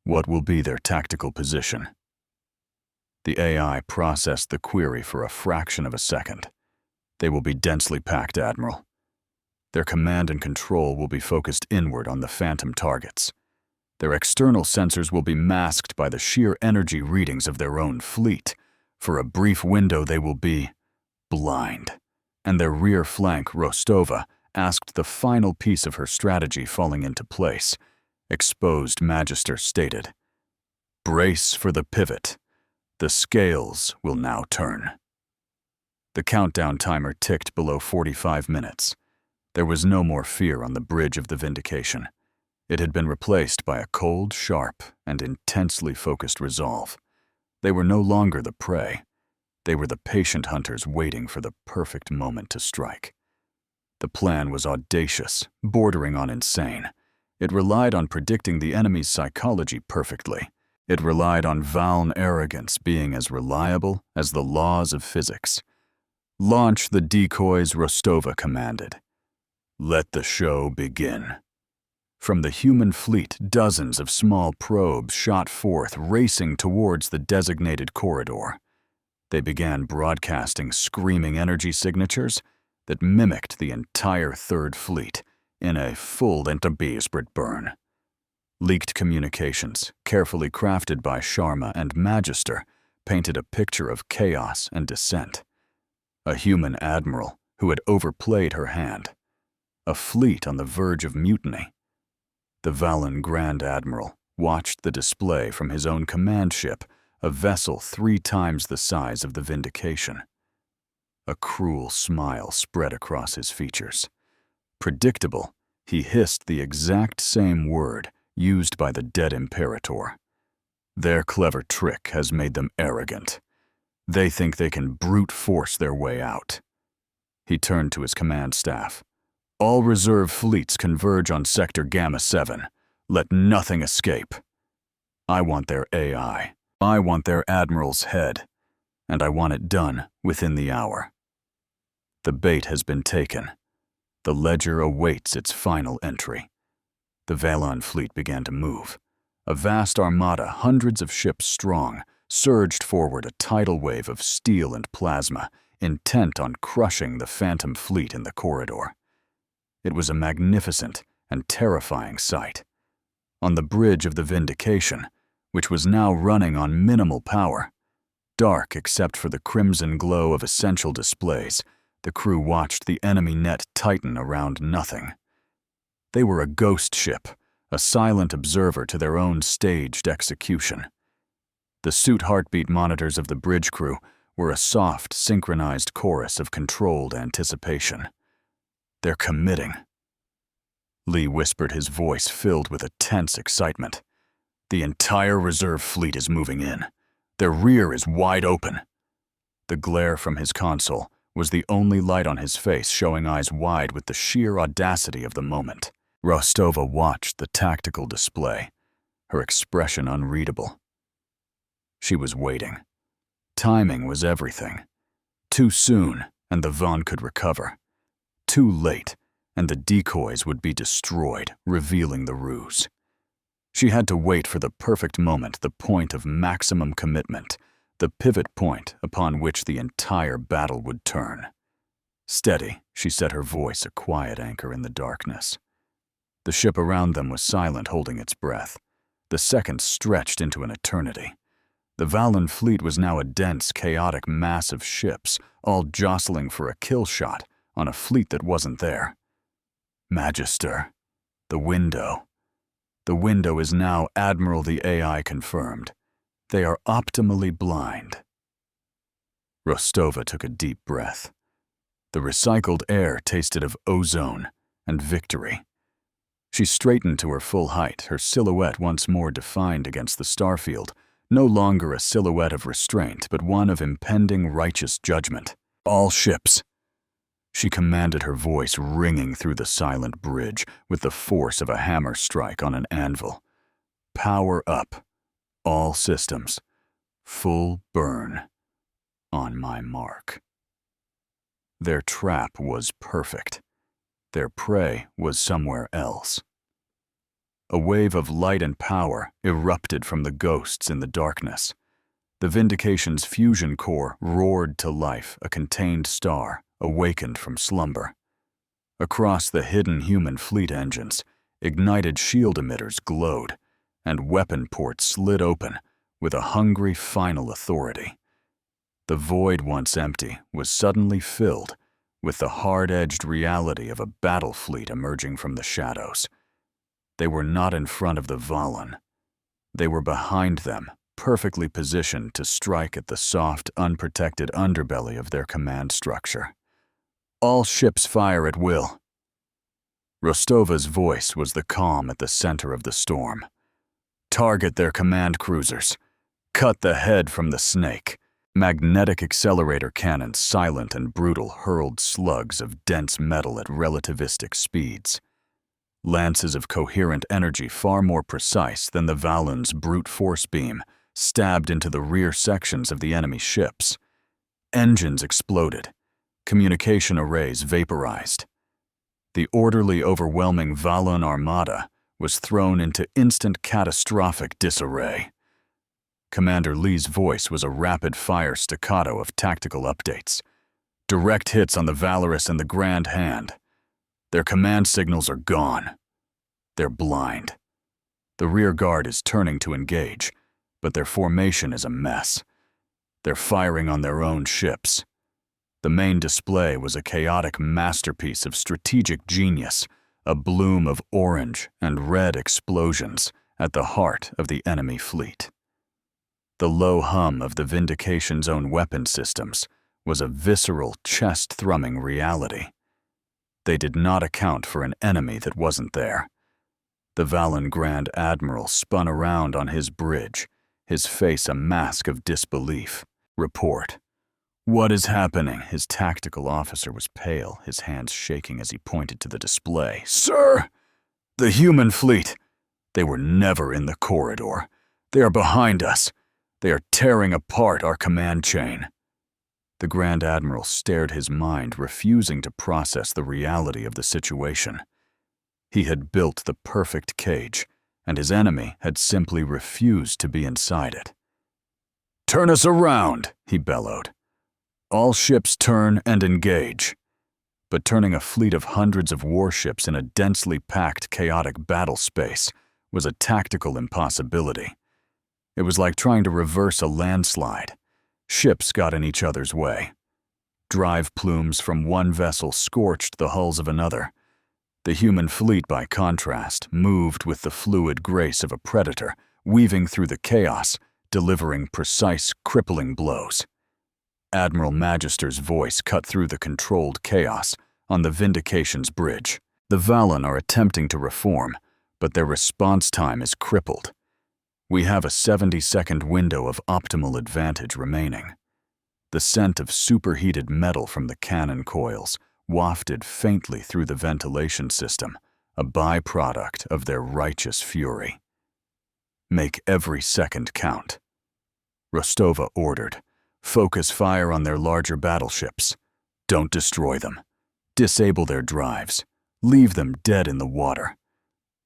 what will be their tactical position? The AI processed the query for a fraction of a second. They will be densely packed, Admiral. Their command and control will be focused inward on the phantom targets. Their external sensors will be masked by the sheer energy readings of their own fleet. For a brief window they will be blind. And their rear flank, Rostova, asked, the final piece of her strategy falling into place. Exposed Magister stated, "Brace for the pivot. The scales will now turn." The countdown timer ticked below 45 minutes. There was no more fear on the bridge of the Vindication. It had been replaced by a cold, sharp, and intensely focused resolve. They were no longer the prey. They were the patient hunters waiting for the perfect moment to strike. The plan was audacious, bordering on insane. It relied on predicting the enemy's psychology perfectly. It relied on Valn arrogance being as reliable as the laws of physics. "Launch the decoys," Rostova commanded. "Let the show begin." From the human fleet, dozens of small probes shot forth, racing towards the designated corridor. They began broadcasting screaming energy signatures that mimicked the entire Third Fleet in a full interbeasbrit burn. Leaked communications, carefully crafted by Sharma and Magister, painted a picture of chaos and dissent. A human admiral who had overplayed her hand. A fleet on the verge of mutiny. The Valan Grand Admiral watched the display from his own command ship, a vessel 3 times the size of the Vindication. A cruel smile spread across his features. Predictable, he hissed the exact same word used by the dead Imperator. Their clever trick has made them arrogant. They think they can brute force their way out. He turned to his command staff. "All reserve fleets converge on Sector Gamma 7. Let nothing escape. I want their AI. I want their admiral's head. And I want it done within the hour." The bait has been taken. The ledger awaits its final entry. The Valan fleet began to move. A vast armada, hundreds of ships strong, surged forward, a tidal wave of steel and plasma, intent on crushing the phantom fleet in the corridor. It was a magnificent and terrifying sight. On the bridge of the Vindication, which was now running on minimal power, dark except for the crimson glow of essential displays, the crew watched the enemy net tighten around nothing. They were a ghost ship, a silent observer to their own staged execution. The suit heartbeat monitors of the bridge crew were a soft, synchronized chorus of controlled anticipation. "They're committing." Lee whispered, his voice filled with a tense excitement. "The entire reserve fleet is moving in. Their rear is wide open." The glare from his console was the only light on his face, showing eyes wide with the sheer audacity of the moment. Rostova watched the tactical display, her expression unreadable. She was waiting. Timing was everything. Too soon, and the Vaughn could recover. Too late, and the decoys would be destroyed, revealing the ruse. She had to wait for the perfect moment, the point of maximum commitment, the pivot point upon which the entire battle would turn. Steady, she set her voice a quiet anchor in the darkness. The ship around them was silent, holding its breath. The seconds stretched into an eternity. The Valan fleet was now a dense, chaotic mass of ships, all jostling for a kill shot on a fleet that wasn't there. Magister. The window. The window is now Admiral the AI confirmed. They are optimally blind. Rostova took a deep breath. The recycled air tasted of ozone and victory. She straightened to her full height, her silhouette once more defined against the starfield, no longer a silhouette of restraint, but one of impending righteous judgment. "All ships." She commanded, her voice ringing through the silent bridge with the force of a hammer strike on an anvil. "Power up. All systems. Full burn. On my mark." Their trap was perfect. Their prey was somewhere else. A wave of light and power erupted from the ghosts in the darkness. The Vindication's fusion core roared to life, a contained star, awakened from slumber. Across the hidden human fleet engines, ignited shield emitters glowed, and weapon ports slid open with a hungry final authority. The void once empty was suddenly filled with the hard-edged reality of a battle fleet emerging from the shadows. They were not in front of the Valan. They were behind them, perfectly positioned to strike at the soft, unprotected underbelly of their command structure. All ships fire at will. Rostova's voice was the calm at the center of the storm. Target their command cruisers. Cut the head from the snake. Magnetic accelerator cannons, silent and brutal, hurled slugs of dense metal at relativistic speeds. Lances of coherent energy far more precise than the Valon's brute force beam stabbed into the rear sections of the enemy ships. Engines exploded. Communication arrays vaporized. The orderly, overwhelming Valon armada was thrown into instant catastrophic disarray. Commander Lee's voice was a rapid-fire staccato of tactical updates. Direct hits on the Valorous and the Grand Hand. Their command signals are gone. They're blind. The rear guard is turning to engage, but their formation is a mess. They're firing on their own ships. The main display was a chaotic masterpiece of strategic genius, a bloom of orange and red explosions at the heart of the enemy fleet. The low hum of the Vindication's own weapon systems was a visceral, chest-thrumming reality. They did not account for an enemy that wasn't there. The Valon Grand Admiral spun around on his bridge, his face a mask of disbelief. Report. What is happening? His tactical officer was pale, his hands shaking as he pointed to the display. Sir! The human fleet! They were never in the corridor. They are behind us. They are tearing apart our command chain. The Grand Admiral stared his mind, refusing to process the reality of the situation. He had built the perfect cage, and his enemy had simply refused to be inside it. Turn us around, he bellowed. All ships turn and engage. But turning a fleet of hundreds of warships in a densely packed, chaotic battle space was a tactical impossibility. It was like trying to reverse a landslide. Ships got in each other's way. Drive plumes from one vessel scorched the hulls of another. The human fleet, by contrast, moved with the fluid grace of a predator, weaving through the chaos, delivering precise, crippling blows. Admiral Magister's voice cut through the controlled chaos on the Vindication's bridge. The Valon are attempting to reform, but their response time is crippled. We have a 70-second window of optimal advantage remaining. The scent of superheated metal from the cannon coils wafted faintly through the ventilation system, a byproduct of their righteous fury. Make every second count. Rostova ordered. Focus fire on their larger battleships. Don't destroy them. Disable their drives. Leave them dead in the water.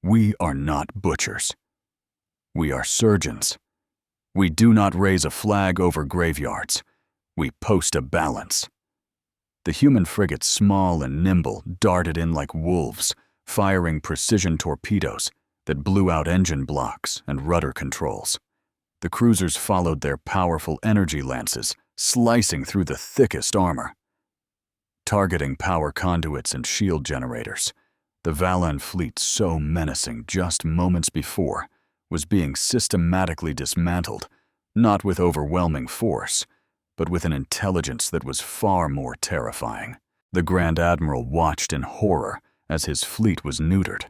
We are not butchers. We are surgeons. We do not raise a flag over graveyards. We post a balance. The human frigate, small and nimble, darted in like wolves, firing precision torpedoes that blew out engine blocks and rudder controls. The cruisers followed their powerful energy lances, slicing through the thickest armor. Targeting power conduits and shield generators, the Valon fleet, so menacing just moments before, was being systematically dismantled, not with overwhelming force, but with an intelligence that was far more terrifying. The Grand Admiral watched in horror as his fleet was neutered.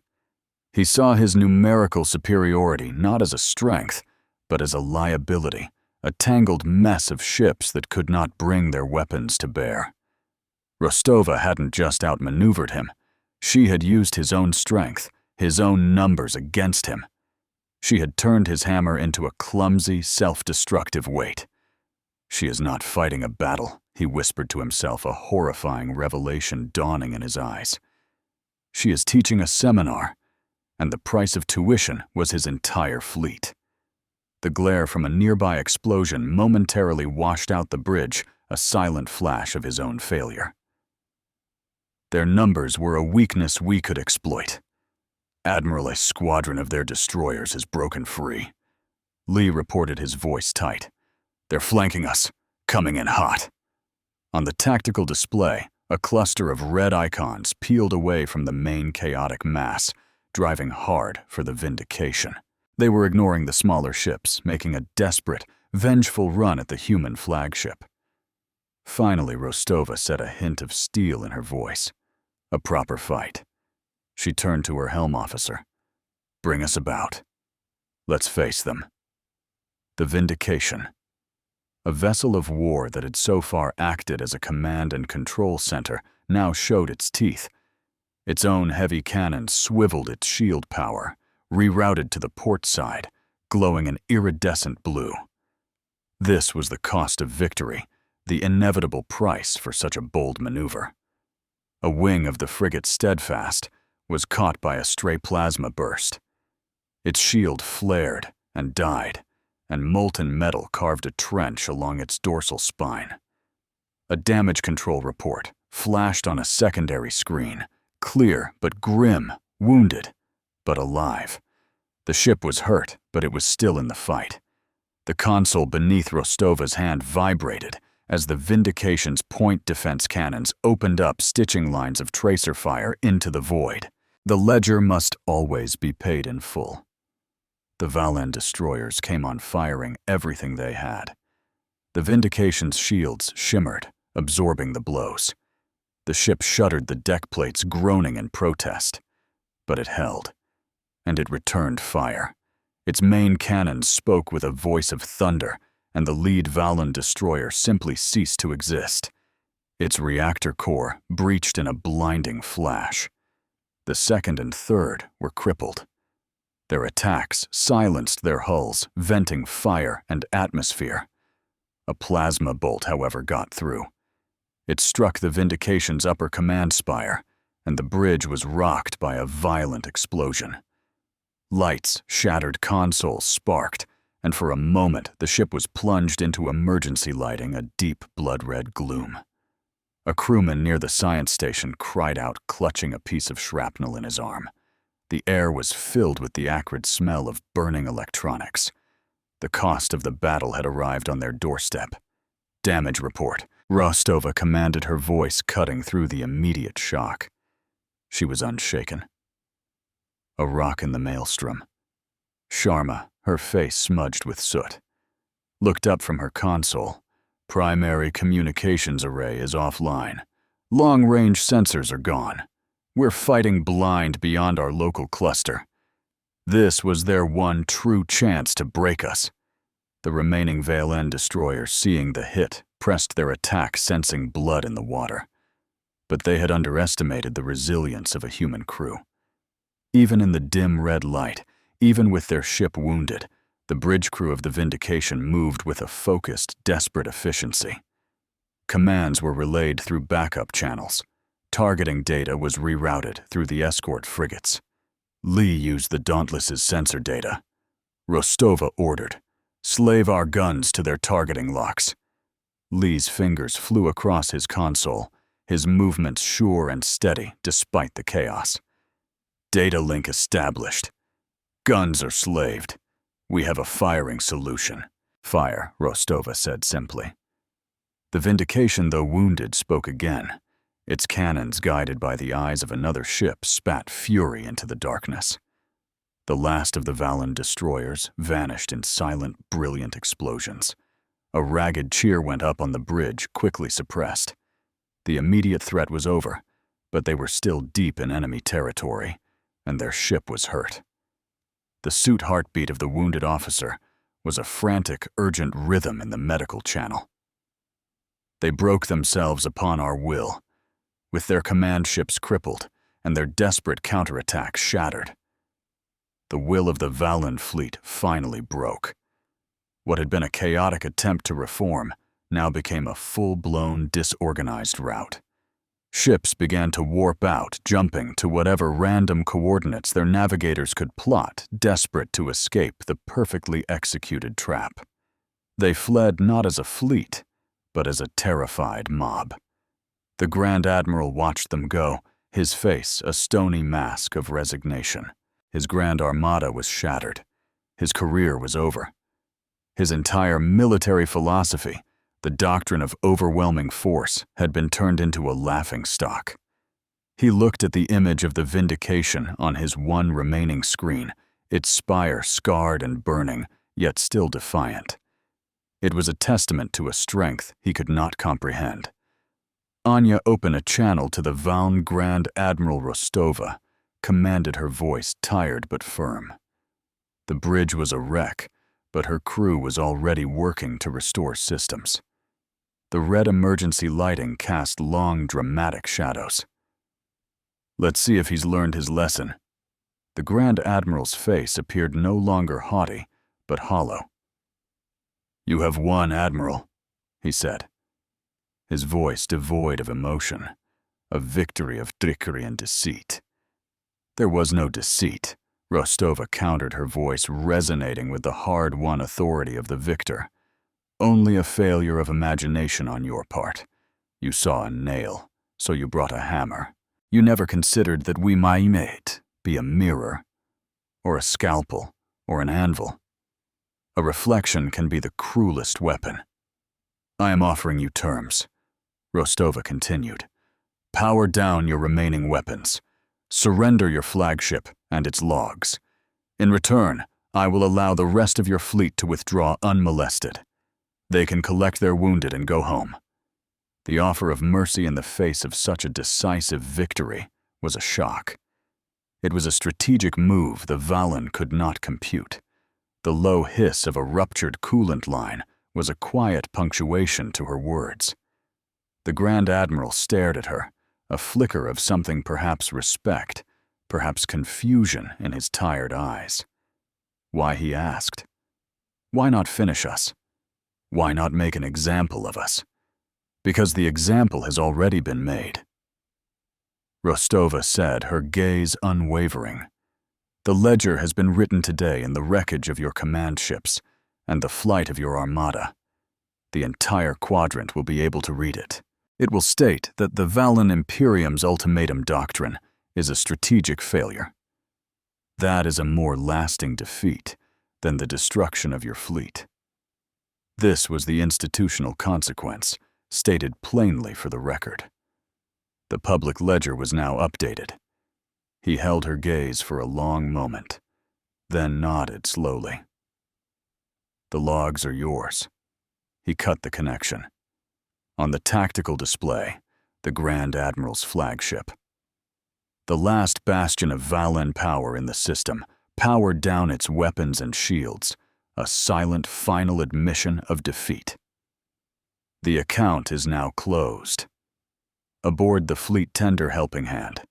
He saw his numerical superiority not as a strength, but as a liability, a tangled mess of ships that could not bring their weapons to bear. Rostova hadn't just outmaneuvered him. She had used his own strength, his own numbers against him. She had turned his hammer into a clumsy, self-destructive weight. She is not fighting a battle, he whispered to himself, a horrifying revelation dawning in his eyes. She is teaching a seminar, and the price of tuition was his entire fleet. The glare from a nearby explosion momentarily washed out the bridge, a silent flash of his own failure. Their numbers were a weakness we could exploit. Admiral, a squadron of their destroyers has broken free. Lee reported, his voice tight. They're flanking us, coming in hot. On the tactical display, a cluster of red icons peeled away from the main chaotic mass, driving hard for the Vindication. They were ignoring the smaller ships, making a desperate, vengeful run at the human flagship. Finally, Rostova said, a hint of steel in her voice. A proper fight. She turned to her helm officer. Bring us about. Let's face them. The Vindication. A vessel of war that had so far acted as a command and control center now showed its teeth. Its own heavy cannons swiveled its shield power, rerouted to the port side, glowing an iridescent blue. This was the cost of victory, the inevitable price for such a bold maneuver. A wing of the frigate Steadfast was caught by a stray plasma burst. Its shield flared and died, and molten metal carved a trench along its dorsal spine. A damage control report flashed on a secondary screen, clear but grim, wounded, but alive. The ship was hurt, but it was still in the fight. The console beneath Rostova's hand vibrated as the Vindication's point defense cannons opened up stitching lines of tracer fire into the void. The ledger must always be paid in full. The Valen destroyers came on firing everything they had. The Vindication's shields shimmered, absorbing the blows. The ship shuddered the deck plates, groaning in protest. But it held, and it returned fire. Its main cannons spoke with a voice of thunder, and the lead Valen destroyer simply ceased to exist. Its reactor core breached in a blinding flash. The second and third were crippled. Their attacks silenced their hulls, venting fire and atmosphere. A plasma bolt, however, got through. It struck the Vindication's upper command spire, and the bridge was rocked by a violent explosion. Lights, shattered consoles sparked, and for a moment the ship was plunged into emergency lighting, a deep blood-red gloom. A crewman near the science station cried out, clutching a piece of shrapnel in his arm. The air was filled with the acrid smell of burning electronics. The cost of the battle had arrived on their doorstep. Damage report. Rostova commanded, her voice cutting through the immediate shock. She was unshaken. A rock in the maelstrom. Sharma, her face smudged with soot, looked up from her console. Primary communications array is offline. Long-range sensors are gone. We're fighting blind beyond our local cluster. This was their one true chance to break us. The remaining Valen destroyers, seeing the hit, pressed their attack, sensing blood in the water. But they had underestimated the resilience of a human crew. Even in the dim red light, even with their ship wounded, the bridge crew of the Vindication moved with a focused, desperate efficiency. Commands were relayed through backup channels. Targeting data was rerouted through the escort frigates. Lee used the Dauntless's sensor data. Rostova ordered, "Slave our guns to their targeting locks." Lee's fingers flew across his console, his movements sure and steady despite the chaos. Data link established. Guns are slaved. We have a firing solution. Fire, Rostova said simply. The Vindication, though wounded, spoke again. Its cannons, guided by the eyes of another ship, spat fury into the darkness. The last of the Valen destroyers vanished in silent, brilliant explosions. A ragged cheer went up on the bridge, quickly suppressed. The immediate threat was over, but they were still deep in enemy territory, and their ship was hurt. The suit heartbeat of the wounded officer was a frantic, urgent rhythm in the medical channel. They broke themselves upon our will, with their command ships crippled and their desperate counterattack shattered. The will of the Valen fleet finally broke. What had been a chaotic attempt to reform now became a full-blown, disorganized rout. Ships began to warp out, jumping to whatever random coordinates their navigators could plot, desperate to escape the perfectly executed trap. They fled not as a fleet, but as a terrified mob. The Grand Admiral watched them go, his face a stony mask of resignation. His Grand Armada was shattered. His career was over. His entire military philosophy, the doctrine of overwhelming force, had been turned into a laughingstock. He looked at the image of the Vindication on his one remaining screen, its spire scarred and burning, yet still defiant. It was a testament to a strength he could not comprehend. Anya opened a channel to the Valn Grand Admiral Rostova, commanded her voice tired but firm. The bridge was a wreck, but her crew was already working to restore systems. The red emergency lighting cast long, dramatic shadows. Let's see if he's learned his lesson. The Grand Admiral's face appeared no longer haughty, but hollow. You have won, Admiral, he said, his voice devoid of emotion, a victory of trickery and deceit. There was no deceit. Rostova countered, her voice resonating with the hard-won authority of the victor. Only a failure of imagination on your part. You saw a nail, so you brought a hammer. You never considered that we might be a mirror, or a scalpel, or an anvil. A reflection can be the cruelest weapon. I am offering you terms, Rostova continued. Power down your remaining weapons. Surrender your flagship and its logs. In return, I will allow the rest of your fleet to withdraw unmolested. They can collect their wounded and go home. The offer of mercy in the face of such a decisive victory was a shock. It was a strategic move the Valen could not compute. The low hiss of a ruptured coolant line was a quiet punctuation to her words. The Grand Admiral stared at her, a flicker of something, perhaps respect, perhaps confusion in his tired eyes. Why, he asked. Why not finish us? Why not make an example of us? Because the example has already been made. Rostova said, her gaze unwavering. The ledger has been written today in the wreckage of your command ships and the flight of your armada. The entire quadrant will be able to read it. It will state that the Valen Imperium's ultimatum doctrine is a strategic failure. That is a more lasting defeat than the destruction of your fleet. This was the institutional consequence, stated plainly for the record. The public ledger was now updated. He held her gaze for a long moment, then nodded slowly. The logs are yours. He cut the connection. On the tactical display, the Grand Admiral's flagship. The last bastion of Valen power in the system powered down its weapons and shields, a silent final admission of defeat. The account is now closed. Aboard the fleet tender helping hand.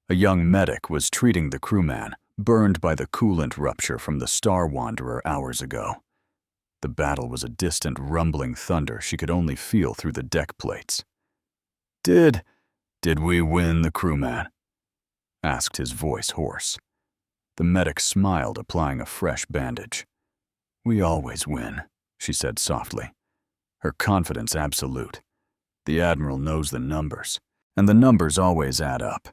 A young medic was treating the crewman, burned by the coolant rupture from the Star Wanderer hours ago. The battle was a distant rumbling thunder she could only feel through the deck plates. Did we win, the crewman? Asked, his voice hoarse. The medic smiled, applying a fresh bandage. We always win, she said softly, her confidence absolute. The Admiral knows the numbers, and the numbers always add up.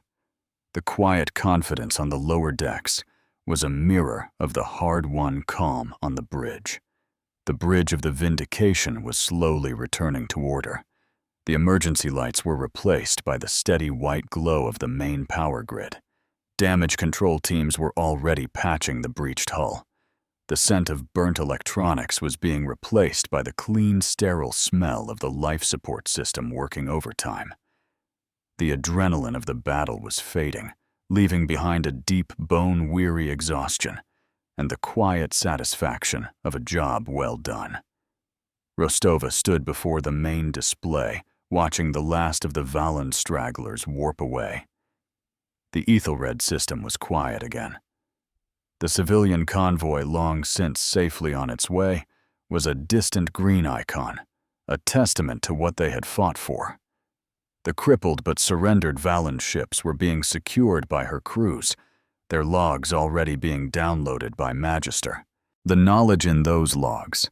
The quiet confidence on the lower decks was a mirror of the hard-won calm on the bridge. The bridge of the Vindication was slowly returning to order. The emergency lights were replaced by the steady white glow of the main power grid. Damage control teams were already patching the breached hull. The scent of burnt electronics was being replaced by the clean, sterile smell of the life support system working overtime. The adrenaline of the battle was fading, leaving behind a deep, bone-weary exhaustion and the quiet satisfaction of a job well done. Rostova stood before the main display, watching the last of the Valen stragglers warp away. The Ethelred system was quiet again. The civilian convoy, long since safely on its way, was a distant green icon, a testament to what they had fought for. The crippled but surrendered Valen ships were being secured by her crews, their logs already being downloaded by Magister. The knowledge in those logs,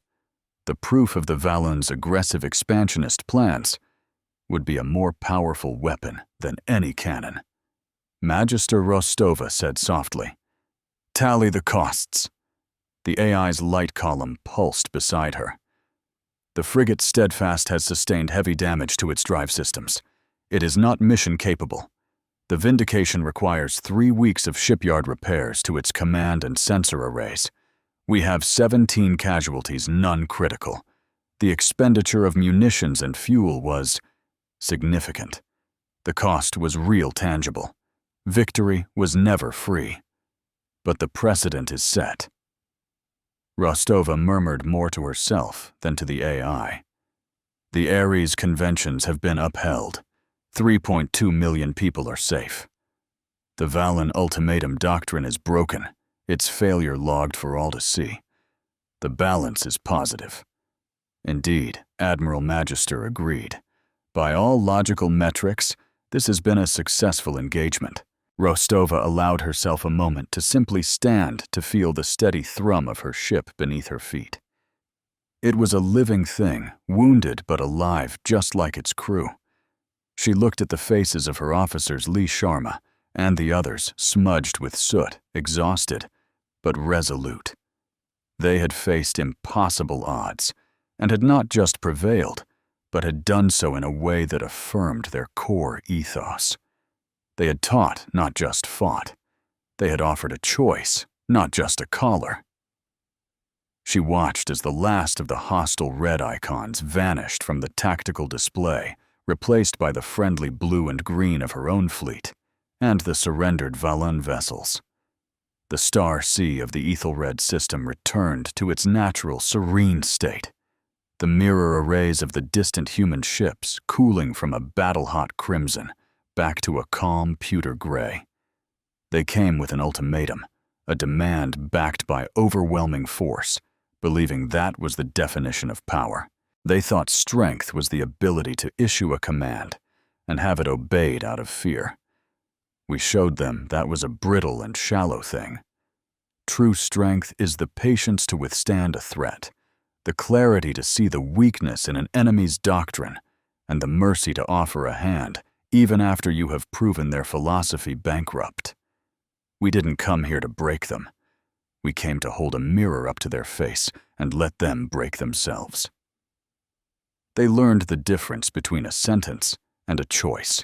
the proof of the Valen's aggressive expansionist plans, would be a more powerful weapon than any cannon. Magister Rostova said softly, "Tally the costs." The AI's light column pulsed beside her. The frigate Steadfast has sustained heavy damage to its drive systems. It is not mission capable. The Vindication requires 3 weeks of shipyard repairs to its command and sensor arrays. We have 17 casualties, none critical. The expenditure of munitions and fuel was significant. The cost was real tangible. Victory was never free. But the precedent is set. Rostova murmured more to herself than to the AI. The Ares conventions have been upheld. 3.2 million people are safe. The Valen ultimatum doctrine is broken, its failure logged for all to see. The balance is positive. Indeed, Admiral Magister agreed. By all logical metrics, this has been a successful engagement. Rostova allowed herself a moment to simply stand to feel the steady thrum of her ship beneath her feet. It was a living thing, wounded but alive, just like its crew. She looked at the faces of her officers Lee Sharma and the others, smudged with soot, exhausted, but resolute. They had faced impossible odds, and had not just prevailed, but had done so in a way that affirmed their core ethos. They had taught, not just fought. They had offered a choice, not just a collar. She watched as the last of the hostile red icons vanished from the tactical display, replaced by the friendly blue and green of her own fleet, and the surrendered Valen vessels. The star sea of the Ethelred system returned to its natural, serene state, the mirror arrays of the distant human ships cooling from a battle-hot crimson back to a calm pewter gray. They came with an ultimatum, a demand backed by overwhelming force, believing that was the definition of power. They thought strength was the ability to issue a command and have it obeyed out of fear. We showed them that was a brittle and shallow thing. True strength is the patience to withstand a threat, the clarity to see the weakness in an enemy's doctrine, and the mercy to offer a hand even after you have proven their philosophy bankrupt. We didn't come here to break them. We came to hold a mirror up to their face and let them break themselves. They learned the difference between a sentence and a choice.